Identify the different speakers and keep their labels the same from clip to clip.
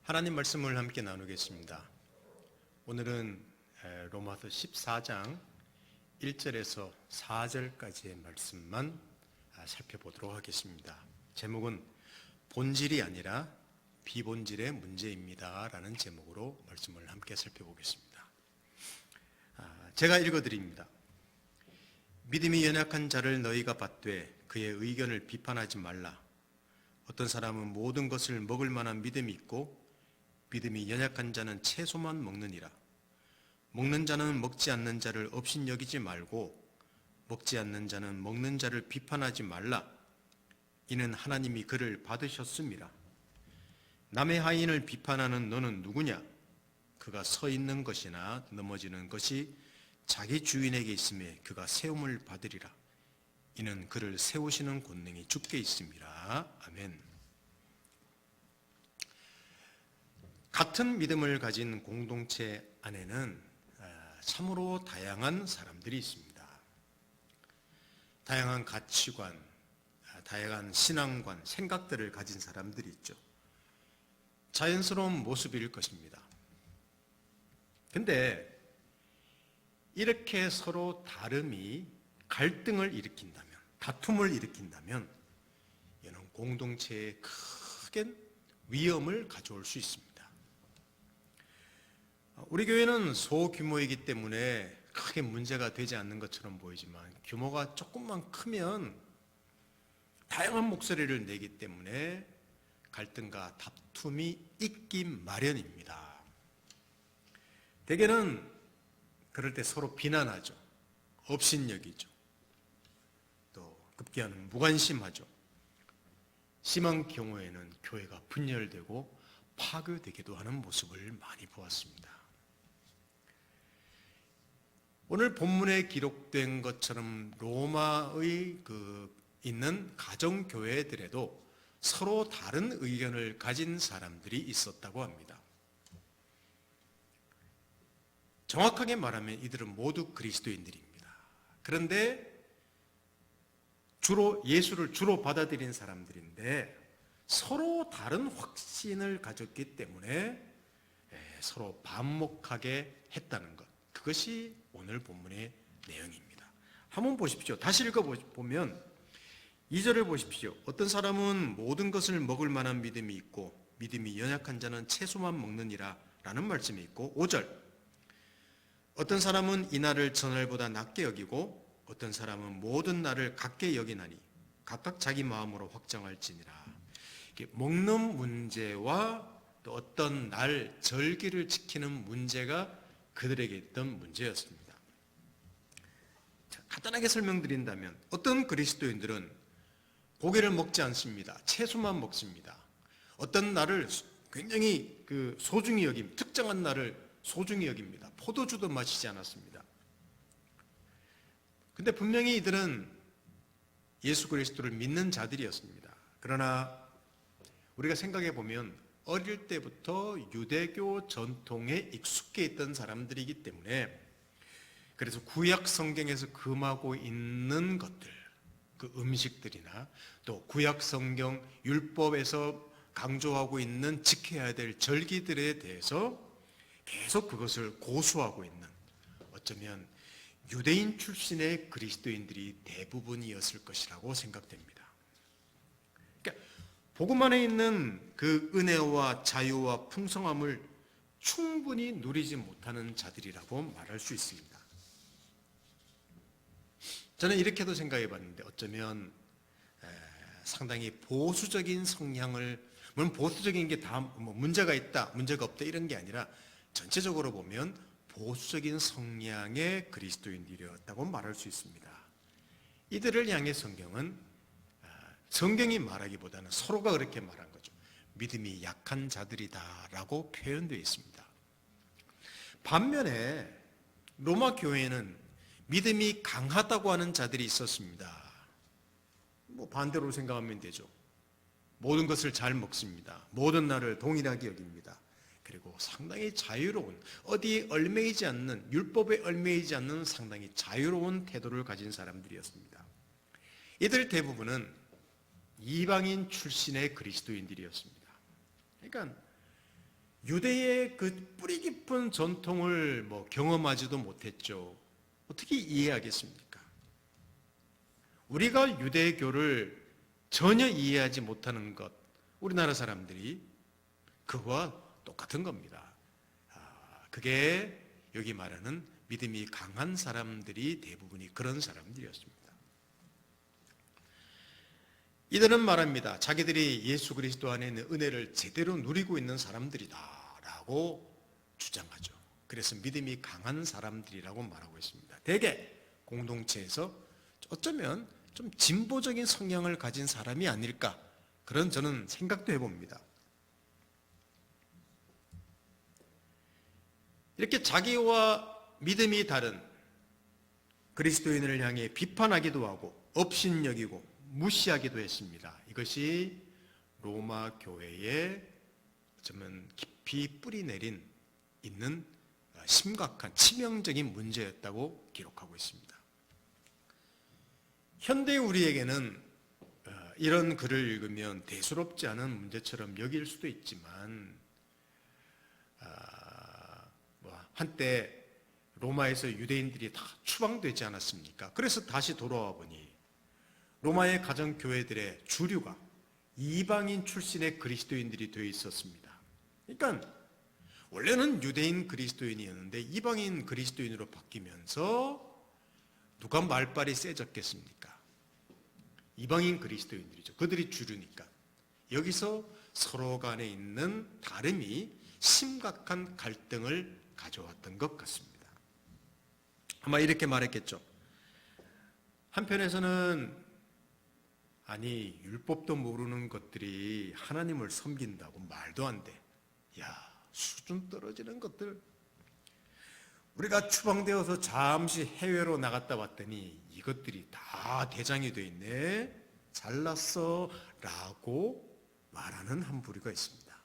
Speaker 1: 하나님 말씀을 함께 나누겠습니다. 오늘은 로마서 14장 1절에서 4절까지의 말씀만 살펴보도록 하겠습니다. 제목은 본질이 아니라 비본질의 문제입니다 라는 제목으로 말씀을 함께 살펴보겠습니다. 제가 읽어드립니다. 믿음이 연약한 자를 너희가 받되 그의 의견을 비판하지 말라. 어떤 사람은 모든 것을 먹을 만한 믿음이 있고 믿음이 연약한 자는 채소만 먹느니라. 먹는 자는 먹지 않는 자를 업신여기지 말고 먹지 않는 자는 먹는 자를 비판하지 말라. 이는 하나님이 그를 받으셨음이라. 남의 하인을 비판하는 너는 누구냐? 그가 서 있는 것이나 넘어지는 것이 자기 주인에게 있음에 그가 세움을 받으리라. 이는 그를 세우시는 권능이 주께 있음이라. 아멘. 같은 믿음을 가진 공동체 안에는 참으로 다양한 사람들이 있습니다. 다양한 가치관, 다양한 신앙관, 생각들을 가진 사람들이 있죠. 자연스러운 모습일 것입니다. 근데 이렇게 서로 다름이 갈등을 일으킨다면, 다툼을 일으킨다면 이는 공동체에 크게 위험을 가져올 수 있습니다. 우리 교회는 소규모이기 때문에 크게 문제가 되지 않는 것처럼 보이지만 규모가 조금만 크면 다양한 목소리를 내기 때문에 갈등과 다툼이 있기 마련입니다. 대개는 그럴 때 서로 비난하죠. 업신여기죠. 또 급기야는 무관심하죠. 심한 경우에는 교회가 분열되고 파괴되기도 하는 모습을 많이 보았습니다. 오늘 본문에 기록된 것처럼 로마의 있는 가정교회들에도 서로 다른 의견을 가진 사람들이 있었다고 합니다. 정확하게 말하면 이들은 모두 그리스도인들입니다. 그런데 예수를 주로 받아들인 사람들인데 서로 다른 확신을 가졌기 때문에 서로 반목하게 했다는 것. 그것이 오늘 본문의 내용입니다. 한번 보십시오. 다시 읽어보면 2절을 보십시오. 어떤 사람은 모든 것을 먹을 만한 믿음이 있고 믿음이 연약한 자는 채소만 먹느니라 라는 말씀이 있고 5절 어떤 사람은 이 날을 전날보다 낮게 여기고 어떤 사람은 모든 날을 같게 여기나니 각각 자기 마음으로 확정할지니라. 먹는 문제와 또 어떤 날 절기를 지키는 문제가 그들에게 있던 문제였습니다. 간단하게 설명드린다면 어떤 그리스도인들은 고기를 먹지 않습니다. 채소만 먹습니다. 어떤 날을 굉장히 소중히 여깁니다. 특정한 날을 소중히 여깁니다. 포도주도 마시지 않았습니다. 근데 분명히 이들은 예수 그리스도를 믿는 자들이었습니다. 그러나 우리가 생각해 보면 어릴 때부터 유대교 전통에 익숙해 있던 사람들이기 때문에 그래서 구약 성경에서 금하고 있는 것들, 그 음식들이나 또 구약 성경 율법에서 강조하고 있는 지켜야 될 절기들에 대해서 계속 그것을 고수하고 있는 어쩌면 유대인 출신의 그리스도인들이 대부분이었을 것이라고 생각됩니다. 복음 안에 있는 그 은혜와 자유와 풍성함을 충분히 누리지 못하는 자들이라고 말할 수 있습니다. 저는 이렇게도 생각해 봤는데 어쩌면 상당히 보수적인 성향을, 물론 보수적인 게 다 문제가 있다, 문제가 없다 이런 게 아니라 전체적으로 보면 보수적인 성향의 그리스도인들이었다고 말할 수 있습니다. 이들을 향해 성경이 말하기보다는 서로가 그렇게 말한 거죠. 믿음이 약한 자들이다라고 표현되어 있습니다. 반면에 로마 교회는 믿음이 강하다고 하는 자들이 있었습니다. 반대로 생각하면 되죠. 모든 것을 잘 먹습니다. 모든 날을 동일하게 여깁니다. 그리고 상당히 자유로운, 어디에 얽매이지 않는, 율법에 얽매이지 않는 상당히 자유로운 태도를 가진 사람들이었습니다. 이들 대부분은 이방인 출신의 그리스도인들이었습니다. 그러니까 유대의 그 뿌리 깊은 전통을 경험하지도 못했죠. 어떻게 이해하겠습니까? 우리가 유대교를 전혀 이해하지 못하는 것, 우리나라 사람들이 그거와 똑같은 겁니다. 그게 여기 말하는 믿음이 강한 사람들이 대부분이 그런 사람들이었습니다. 이들은 말합니다. 자기들이 예수 그리스도 안에 있는 은혜를 제대로 누리고 있는 사람들이다라고 주장하죠. 그래서 믿음이 강한 사람들이라고 말하고 있습니다. 대개 공동체에서 어쩌면 좀 진보적인 성향을 가진 사람이 아닐까, 그런 저는 생각도 해봅니다. 이렇게 자기와 믿음이 다른 그리스도인을 향해 비판하기도 하고 업신여기고 무시하기도 했습니다. 이것이 로마 교회에 어쩌면 깊이 뿌리 내린 있는 심각한 치명적인 문제였다고 기록하고 있습니다. 현대 우리에게는 이런 글을 읽으면 대수롭지 않은 문제처럼 여길 수도 있지만 한때 로마에서 유대인들이 다 추방되지 않았습니까? 그래서 다시 돌아와 보니 로마의 가정교회들의 주류가 이방인 출신의 그리스도인들이 되어 있었습니다. 그러니까 원래는 유대인 그리스도인이었는데 이방인 그리스도인으로 바뀌면서 누가 말발이 세졌겠습니까? 이방인 그리스도인들이죠. 그들이 주류니까. 여기서 서로 간에 있는 다름이 심각한 갈등을 가져왔던 것 같습니다. 아마 이렇게 말했겠죠. 한편에서는 아니 율법도 모르는 것들이 하나님을 섬긴다고 말도 안 돼. 야, 수준 떨어지는 것들. 우리가 추방되어서 잠시 해외로 나갔다 왔더니 이것들이 다 대장이 돼 있네. 잘났어 라고 말하는 한 부류가 있습니다.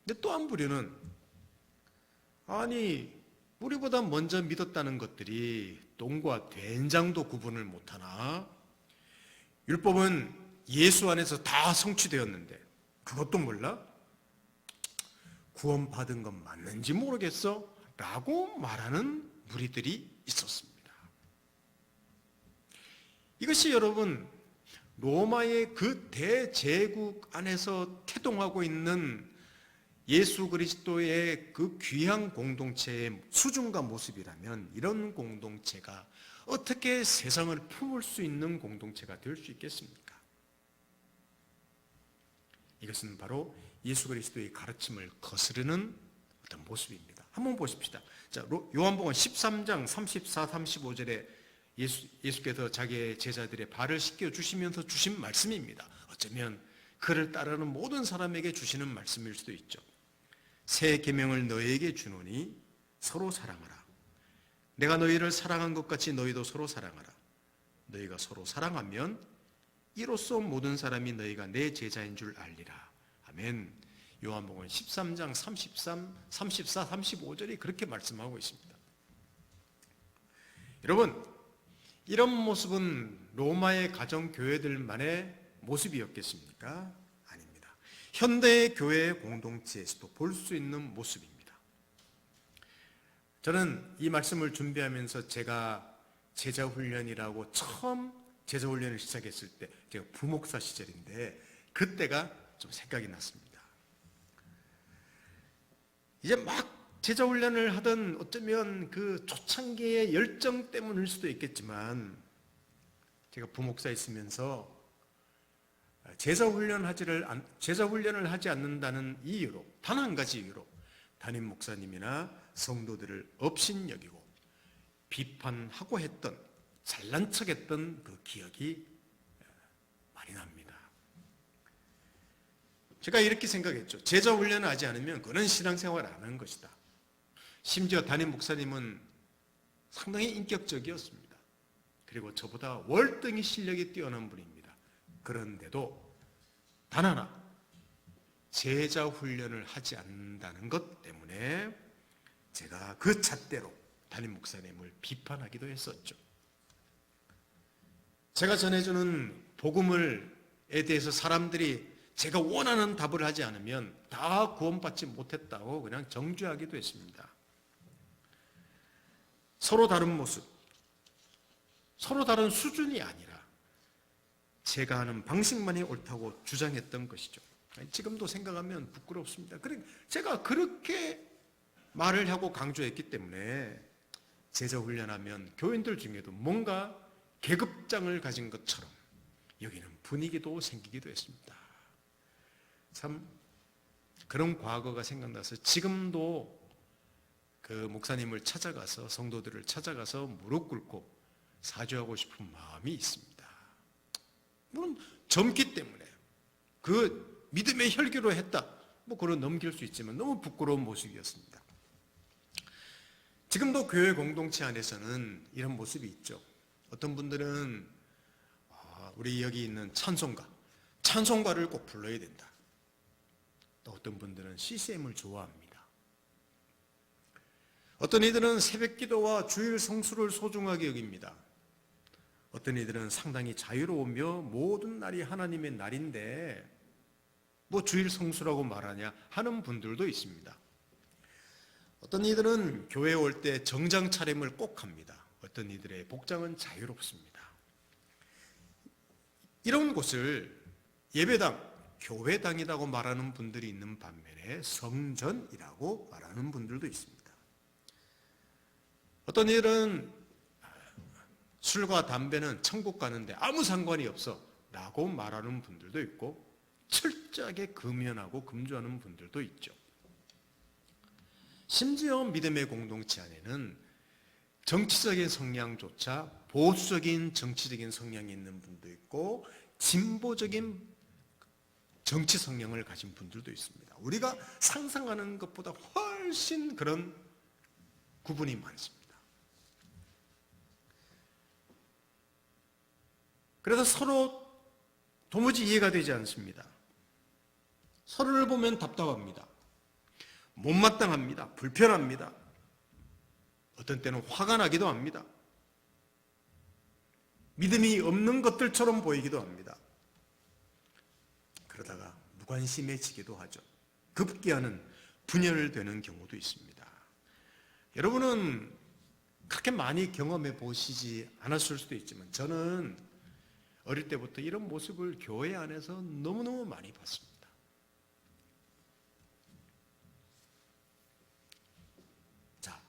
Speaker 1: 근데 또 한 부류는 아니 우리보다 먼저 믿었다는 것들이 똥과 된장도 구분을 못하나? 율법은 예수 안에서 다 성취되었는데 그것도 몰라? 구원받은 건 맞는지 모르겠어? 라고 말하는 무리들이 있었습니다. 이것이 여러분 로마의 그 대제국 안에서 태동하고 있는 예수 그리스도의 그 귀한 공동체의 수준과 모습이라면 이런 공동체가 어떻게 세상을 품을 수 있는 공동체가 될 수 있겠습니까? 이것은 바로 예수 그리스도의 가르침을 거스르는 어떤 모습입니다. 한번 보십시다. 자, 요한복음 13장 34, 35절에 예수께서 자기의 제자들의 발을 씻겨 주시면서 주신 말씀입니다. 어쩌면 그를 따르는 모든 사람에게 주시는 말씀일 수도 있죠. 새 계명을 너희에게 주노니 서로 사랑하라. 내가 너희를 사랑한 것 같이 너희도 서로 사랑하라. 너희가 서로 사랑하면 이로써 모든 사람이 너희가 내 제자인 줄 알리라. 아멘. 요한복음 13장 34, 35절이 그렇게 말씀하고 있습니다. 여러분, 이런 모습은 로마의 가정교회들만의 모습이었겠습니까? 아닙니다. 현대의 교회 공동체에서도 볼 수 있는 모습입니다. 저는 이 말씀을 준비하면서 제가 제자훈련이라고 처음 제자훈련을 시작했을 때 제가 부목사 시절인데 그때가 좀 생각이 났습니다. 이제 막 제자훈련을 하던 어쩌면 그 초창기의 열정 때문일 수도 있겠지만 제가 부목사 있으면서 제자훈련을 하지 않는다는 이유로, 단 한 가지 이유로 담임 목사님이나 성도들을 업신여기고 비판하고 했던, 잘난 척했던 그 기억이 많이 납니다. 제가 이렇게 생각했죠. 제자훈련을 하지 않으면 그런 신앙생활을 안 하는 것이다. 심지어 담임 목사님은 상당히 인격적이었습니다. 그리고 저보다 월등히 실력이 뛰어난 분입니다. 그런데도 단 하나 제자훈련을 하지 않는다는 것 때문에 제가 그 잣대로 담임 목사님을 비판하기도 했었죠. 제가 전해주는 복음에 대해서 사람들이 제가 원하는 답을 하지 않으면 다 구원받지 못했다고 그냥 정죄하기도 했습니다. 서로 다른 모습, 서로 다른 수준이 아니라 제가 하는 방식만이 옳다고 주장했던 것이죠. 지금도 생각하면 부끄럽습니다. 제가 그렇게 말을 하고 강조했기 때문에 제자 훈련하면 교인들 중에도 뭔가 계급장을 가진 것처럼 여기는 분위기도 생기기도 했습니다. 참 그런 과거가 생각나서 지금도 그 목사님을 찾아가서 성도들을 찾아가서 무릎 꿇고 사죄하고 싶은 마음이 있습니다. 물론 젊기 때문에 그 믿음의 혈기로 했다 그런 넘길 수 있지만 너무 부끄러운 모습이었습니다. 지금도 교회 공동체 안에서는 이런 모습이 있죠. 어떤 분들은 우리 여기 있는 찬송가를 꼭 불러야 된다. 또 어떤 분들은 CCM을 좋아합니다. 어떤 이들은 새벽기도와 주일 성수를 소중하게 여깁니다. 어떤 이들은 상당히 자유로우며 모든 날이 하나님의 날인데 주일 성수라고 말하냐 하는 분들도 있습니다. 어떤 이들은 교회에 올 때 정장 차림을 꼭 합니다. 어떤 이들의 복장은 자유롭습니다. 이런 곳을 예배당, 교회당이라고 말하는 분들이 있는 반면에 성전이라고 말하는 분들도 있습니다. 어떤 이들은 술과 담배는 천국 가는데 아무 상관이 없어 라고 말하는 분들도 있고 철저하게 금연하고 금주하는 분들도 있죠. 심지어 믿음의 공동체 안에는 정치적인 성향조차 보수적인 정치적인 성향이 있는 분도 있고 진보적인 정치 성향을 가진 분들도 있습니다. 우리가 상상하는 것보다 훨씬 그런 구분이 많습니다. 그래서 서로 도무지 이해가 되지 않습니다. 서로를 보면 답답합니다. 못마땅합니다. 불편합니다. 어떤 때는 화가 나기도 합니다. 믿음이 없는 것들처럼 보이기도 합니다. 그러다가 무관심해지기도 하죠. 급기야는 분열되는 경우도 있습니다. 여러분은 그렇게 많이 경험해 보시지 않았을 수도 있지만 저는 어릴 때부터 이런 모습을 교회 안에서 너무너무 많이 봤습니다. 자,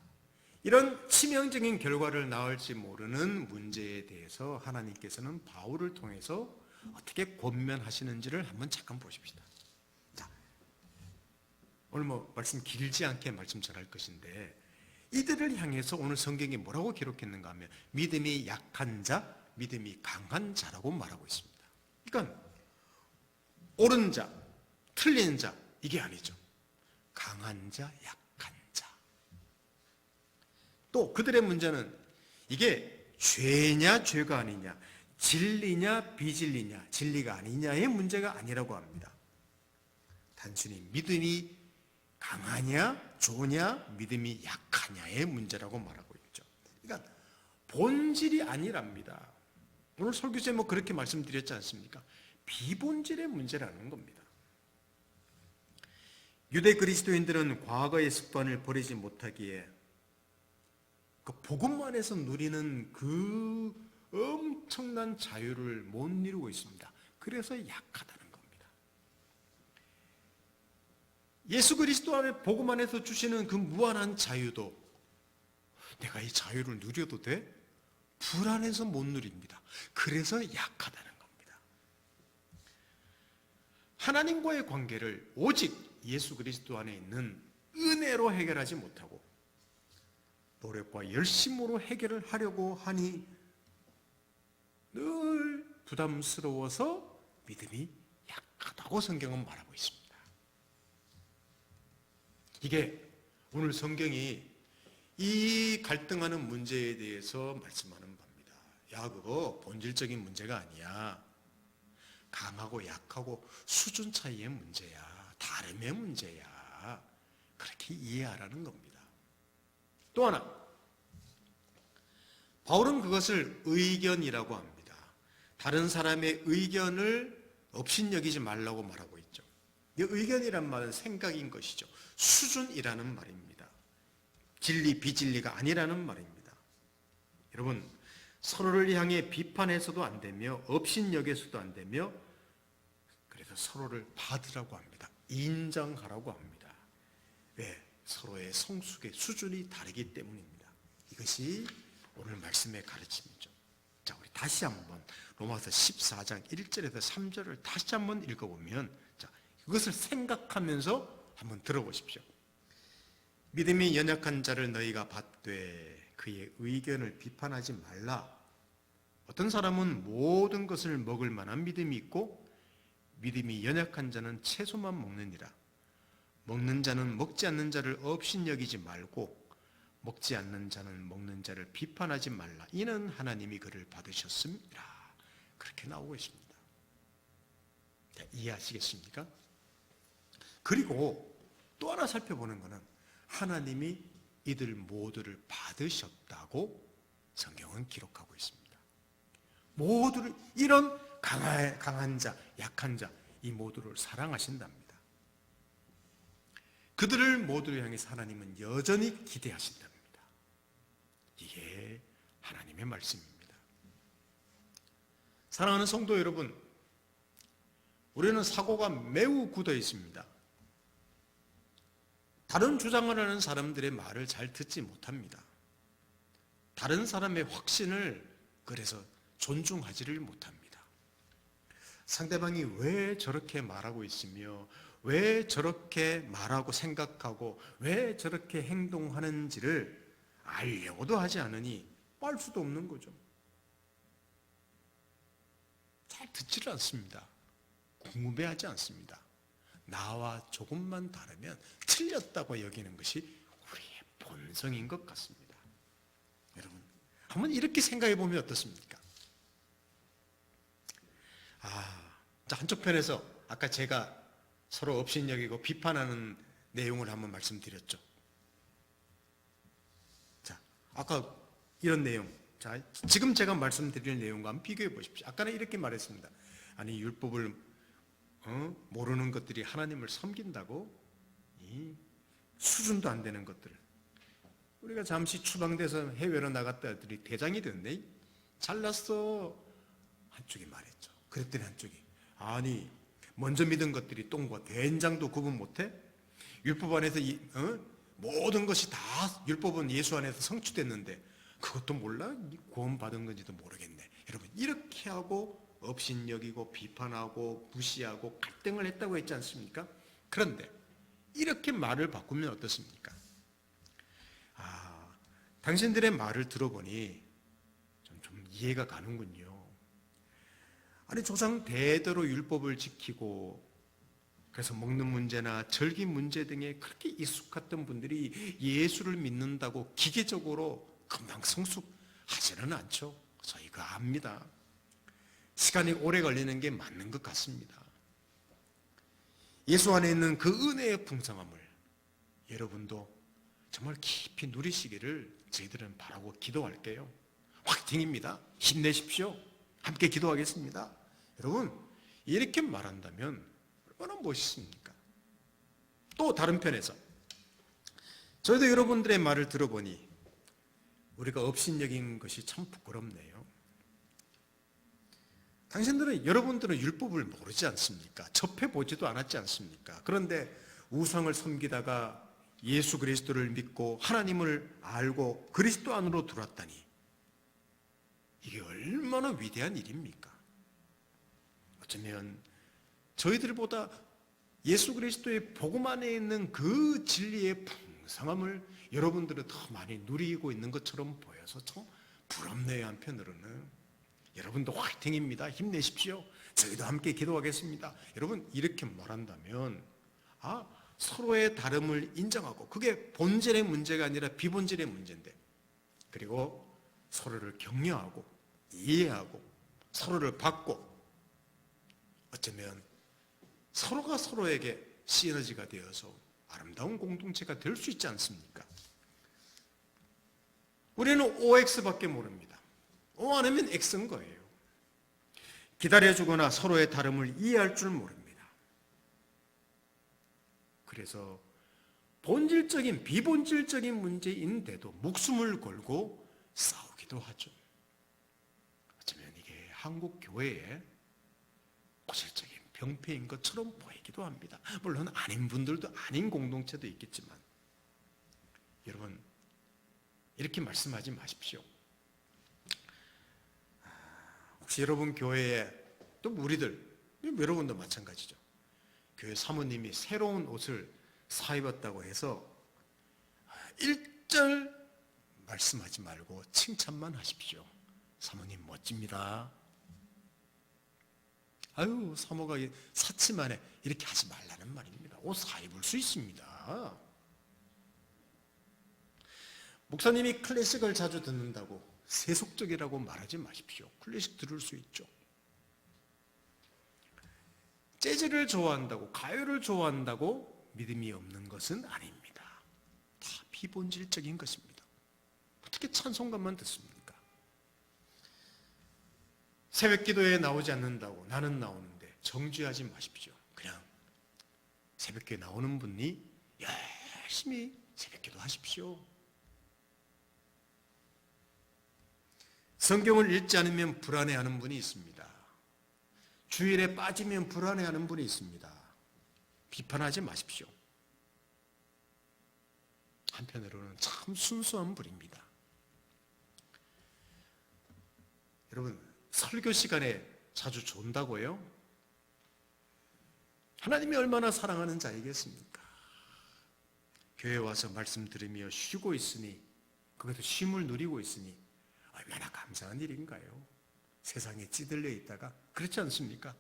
Speaker 1: 이런 치명적인 결과를 낳을지 모르는 문제에 대해서 하나님께서는 바울을 통해서 어떻게 권면하시는지를 한번 잠깐 보십시다. 자, 오늘 말씀 길지 않게 말씀 전할 것인데 이들을 향해서 오늘 성경이 뭐라고 기록했는가 하면 믿음이 약한 자, 믿음이 강한 자라고 말하고 있습니다. 그러니까 옳은 자, 틀린 자 이게 아니죠. 강한 자, 약한 자. 또 그들의 문제는 이게 죄냐 죄가 아니냐, 진리냐 비진리냐, 진리가 아니냐의 문제가 아니라고 합니다. 단순히 믿음이 강하냐 좋으냐, 믿음이 약하냐의 문제라고 말하고 있죠. 그러니까 본질이 아니랍니다. 오늘 설교제 그렇게 말씀드렸지 않습니까? 비본질의 문제라는 겁니다. 유대 그리스도인들은 과거의 습관을 버리지 못하기에 그 복음만에서 누리는 그 엄청난 자유를 못 이루고 있습니다. 그래서 약하다는 겁니다. 예수 그리스도 안에 복음 안에서 주시는 그 무한한 자유도 내가 이 자유를 누려도 돼? 불안해서 못 누립니다. 그래서 약하다는 겁니다. 하나님과의 관계를 오직 예수 그리스도 안에 있는 은혜로 해결하지 못하고 노력과 열심으로 해결을 하려고 하니 늘 부담스러워서 믿음이 약하다고 성경은 말하고 있습니다. 이게 오늘 성경이 이 갈등하는 문제에 대해서 말씀하는 바입니다. 야, 그거 본질적인 문제가 아니야. 강하고 약하고 수준 차이의 문제야. 다름의 문제야. 그렇게 이해하라는 겁니다. 또 하나, 바울은 그것을 의견이라고 합니다. 다른 사람의 의견을 업신여기지 말라고 말하고 있죠. 이 의견이란 말은 생각인 것이죠. 수준이라는 말입니다. 진리, 비진리가 아니라는 말입니다. 여러분, 서로를 향해 비판해서도 안 되며 업신여겨서도 안 되며 그래서 서로를 받으라고 합니다. 인정하라고 합니다. 왜? 서로의 성숙의 수준이 다르기 때문입니다. 이것이 오늘 말씀의 가르침이죠. 자, 우리 다시 한번 로마서 14장 1절에서 3절을 다시 한번 읽어보면, 자, 이것을 생각하면서 한번 들어보십시오. 믿음이 연약한 자를 너희가 받되 그의 의견을 비판하지 말라. 어떤 사람은 모든 것을 먹을 만한 믿음이 있고 믿음이 연약한 자는 채소만 먹느니라. 먹는 자는 먹지 않는 자를 업신여기지 말고 먹지 않는 자는 먹는 자를 비판하지 말라. 이는 하나님이 그를 받으셨습니다. 그렇게 나오고 있습니다. 자, 이해하시겠습니까? 그리고 또 하나 살펴보는 것은 하나님이 이들 모두를 받으셨다고 성경은 기록하고 있습니다. 모두를, 이런 강한 자, 약한 자, 이 모두를 사랑하신답니다. 그들을 모두를 향해서 하나님은 여전히 기대하신답니다. 이게 하나님의 말씀입니다. 사랑하는 성도 여러분, 우리는 사고가 매우 굳어 있습니다. 다른 주장을 하는 사람들의 말을 잘 듣지 못합니다. 다른 사람의 확신을 그래서 존중하지를 못합니다. 상대방이 왜 저렇게 말하고 있으며 왜 저렇게 말하고 생각하고 왜 저렇게 행동하는지를 알려고도 하지 않으니 알 수도 없는 거죠. 잘 듣지를 않습니다. 궁금해하지 않습니다. 나와 조금만 다르면 틀렸다고 여기는 것이 우리의 본성인 것 같습니다. 여러분, 한번 이렇게 생각해 보면 어떻습니까? 자, 한쪽 편에서 아까 제가 서로 업신여기고 비판하는 내용을 한번 말씀드렸죠. 자, 아까 이런 내용, 자, 지금 제가 말씀드리는 내용과 한번 비교해 보십시오. 아까는 이렇게 말했습니다. 아니, 율법을 모르는 것들이 하나님을 섬긴다고? 이 수준도 안 되는 것들을. 우리가 잠시 추방돼서 해외로 나갔다 애들이 대장이 됐네. 잘났어. 한쪽이 말했죠. 그랬더니 한쪽이, 아니, 먼저 믿은 것들이 똥과 된장도 구분 못해? 율법 안에서 모든 것이 다 율법은 예수 안에서 성취됐는데 그것도 몰라? 구원받은 건지도 모르겠네. 여러분, 이렇게 하고 업신여기고 비판하고 무시하고 갈등을 했다고 했지 않습니까? 그런데 이렇게 말을 바꾸면 어떻습니까? 당신들의 말을 들어보니 좀 이해가 가는군요. 아니, 조상 대대로 율법을 지키고 그래서 먹는 문제나 절기 문제 등에 그렇게 익숙했던 분들이 예수를 믿는다고 기계적으로 금방 성숙하지는 않죠. 저희가 압니다. 시간이 오래 걸리는 게 맞는 것 같습니다. 예수 안에 있는 그 은혜의 풍성함을 여러분도 정말 깊이 누리시기를 저희들은 바라고 기도할게요. 화이팅입니다. 힘내십시오. 함께 기도하겠습니다. 여러분, 이렇게 말한다면 얼마나 멋있습니까? 또 다른 편에서 저희도 여러분들의 말을 들어보니 우리가 업신여긴 것이 참 부끄럽네요. 여러분들은 율법을 모르지 않습니까? 접해보지도 않았지 않습니까? 그런데 우상을 섬기다가 예수 그리스도를 믿고 하나님을 알고 그리스도 안으로 들어왔다니 이게 얼마나 위대한 일입니까? 어쩌면 저희들보다 예수 그리스도의 복음 안에 있는 그 진리의 풍성함을 여러분들은 더 많이 누리고 있는 것처럼 보여서 참 부럽네요. 한편으로는. 여러분도 화이팅입니다. 힘내십시오. 저희도 함께 기도하겠습니다. 여러분, 이렇게 말한다면 서로의 다름을 인정하고 그게 본질의 문제가 아니라 비본질의 문제인데, 그리고 서로를 격려하고 이해하고 서로를 받고 어쩌면 서로가 서로에게 시너지가 되어서 아름다운 공동체가 될 수 있지 않습니까? 우리는 OX밖에 모릅니다. O 안 하면 X인 거예요. 기다려주거나 서로의 다름을 이해할 줄 모릅니다. 그래서 본질적인 비본질적인 문제인데도 목숨을 걸고 싸우기도 하죠. 어쩌면 이게 한국 교회의 고질적인 병폐인 것처럼 보이기도 합니다. 물론 아닌 분들도 아닌 공동체도 있겠지만 여러분 이렇게 말씀하지 마십시오. 혹시 여러분 교회에 또 우리들 여러분도 마찬가지죠. 교회 사모님이 새로운 옷을 사 입었다고 해서 일절 말씀하지 말고 칭찬만 하십시오. 사모님 멋집니다. 아유 사모가 사치만해 이렇게 하지 말라는 말입니다. 옷 사 입을 수 있습니다. 목사님이 클래식을 자주 듣는다고 세속적이라고 말하지 마십시오. 클래식 들을 수 있죠. 재즈를 좋아한다고 가요를 좋아한다고 믿음이 없는 것은 아닙니다. 다 비본질적인 것입니다. 어떻게 찬송가만 듣습니까? 새벽기도에 나오지 않는다고 나는 나오는데 정죄하지 마십시오. 그냥 새벽기도에 나오는 분이 열심히 새벽기도 하십시오. 성경을 읽지 않으면 불안해하는 분이 있습니다. 주일에 빠지면 불안해하는 분이 있습니다. 비판하지 마십시오. 한편으로는 참 순수한 분입니다. 여러분 설교 시간에 자주 존다고요? 하나님이 얼마나 사랑하는 자이겠습니까? 교회에 와서 말씀 들으며 쉬고 있으니 그것도 쉼을 누리고 있으니 얼마나 감사한 일인가요? 세상에 찌들려 있다가 그렇지 않습니까?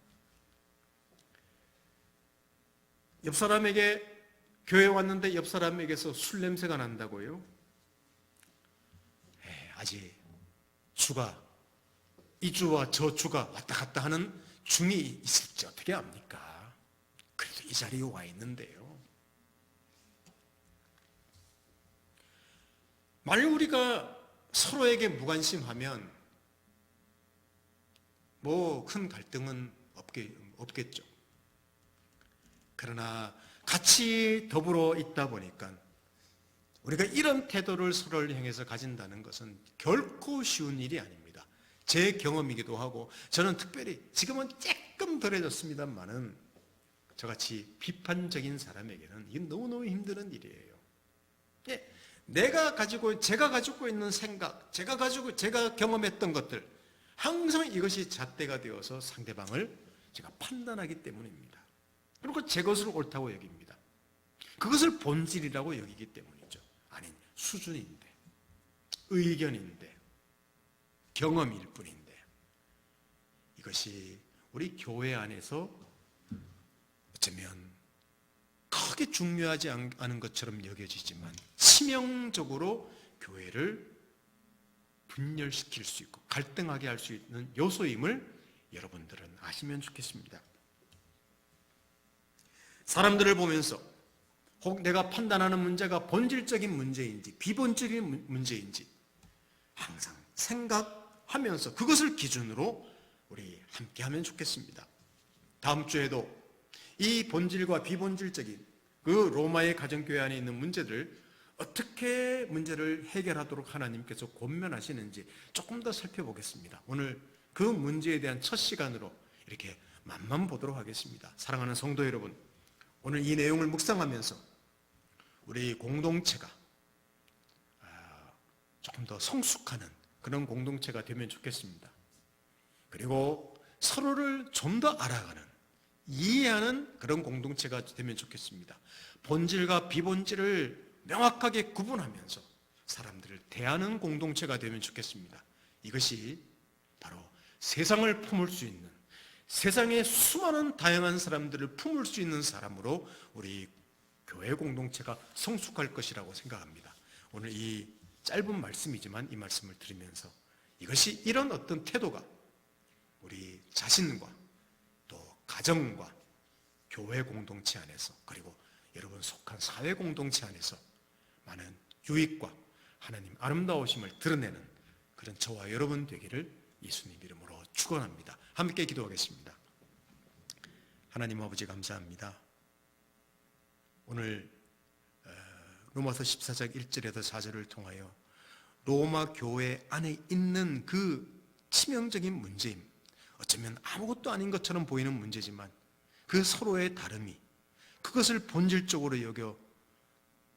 Speaker 1: 옆 사람에게 교회 왔는데 옆 사람에게서 술 냄새가 난다고요? 아직 주가 이 주와 저 주가 왔다 갔다 하는 중이 있을지 어떻게 압니까? 그래도 이 자리에 와 있는데요. 만약 우리가 서로에게 무관심하면 뭐 큰 갈등은 없겠죠. 그러나 같이 더불어 있다 보니까 우리가 이런 태도를 서로를 향해서 가진다는 것은 결코 쉬운 일이 아닙니다. 제 경험이기도 하고 저는 특별히 지금은 조금 덜해졌습니다만은 저같이 비판적인 사람에게는 이게 너무너무 힘든 일이에요. 제가 가지고 있는 생각, 제가 경험했던 것들, 항상 이것이 잣대가 되어서 상대방을 제가 판단하기 때문입니다. 그리고 제 것을 옳다고 여깁니다. 그것을 본질이라고 여기기 때문이죠. 아닌 수준인데, 의견인데, 경험일 뿐인데, 이것이 우리 교회 안에서 어쩌면 크게 중요하지 않은 것처럼 여겨지지만 치명적으로 교회를 분열시킬 수 있고 갈등하게 할 수 있는 요소임을 여러분들은 아시면 좋겠습니다. 사람들을 보면서 혹 내가 판단하는 문제가 본질적인 문제인지 비본질적인 문제인지 항상 생각하면서 그것을 기준으로 우리 함께 하면 좋겠습니다. 다음 주에도 이 본질과 비본질적인 그 로마의 가정교회 안에 있는 문제들 어떻게 문제를 해결하도록 하나님께서 권면하시는지 조금 더 살펴보겠습니다. 오늘 그 문제에 대한 첫 시간으로 이렇게 맛만 보도록 하겠습니다. 사랑하는 성도 여러분, 오늘 이 내용을 묵상하면서 우리 공동체가 조금 더 성숙하는 그런 공동체가 되면 좋겠습니다. 그리고 서로를 좀 더 알아가는, 이해하는 그런 공동체가 되면 좋겠습니다. 본질과 비본질을 명확하게 구분하면서 사람들을 대하는 공동체가 되면 좋겠습니다. 이것이 바로 세상을 품을 수 있는, 세상의 수많은 다양한 사람들을 품을 수 있는 사람으로 우리 교회 공동체가 성숙할 것이라고 생각합니다. 오늘 이 짧은 말씀이지만 이 말씀을 들으면서 이것이 이런 어떤 태도가 우리 자신과 또 가정과 교회 공동체 안에서 그리고 여러분 속한 사회 공동체 안에서 많은 유익과 하나님 아름다우심을 드러내는 그런 저와 여러분 되기를 예수님 이름으로 축원합니다. 함께 기도하겠습니다. 하나님 아버지 감사합니다. 오늘 로마서 14장 1절에서 4절을 통하여 로마 교회 안에 있는 그 치명적인 문제임, 어쩌면 아무것도 아닌 것처럼 보이는 문제지만 그 서로의 다름이 그것을 본질적으로 여겨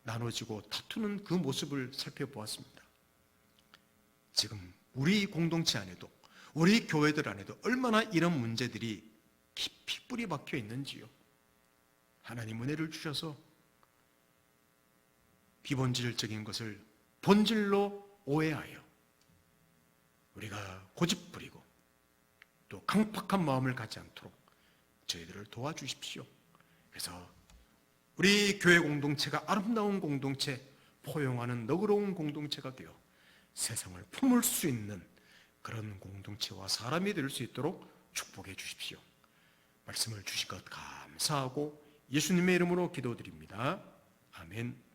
Speaker 1: 나눠지고 다투는 그 모습을 살펴보았습니다. 지금 우리 공동체 안에도, 우리 교회들 안에도 얼마나 이런 문제들이 깊이 뿌리 박혀 있는지요. 하나님 은혜를 주셔서 비본질적인 것을 본질로 오해하여 우리가 고집부리고 또 강팍한 마음을 갖지 않도록 저희들을 도와주십시오. 그래서 우리 교회 공동체가 아름다운 공동체, 포용하는 너그러운 공동체가 되어 세상을 품을 수 있는 그런 공동체와 사람이 될 수 있도록 축복해 주십시오. 말씀을 주실 것 감사하고 예수님의 이름으로 기도드립니다. 아멘.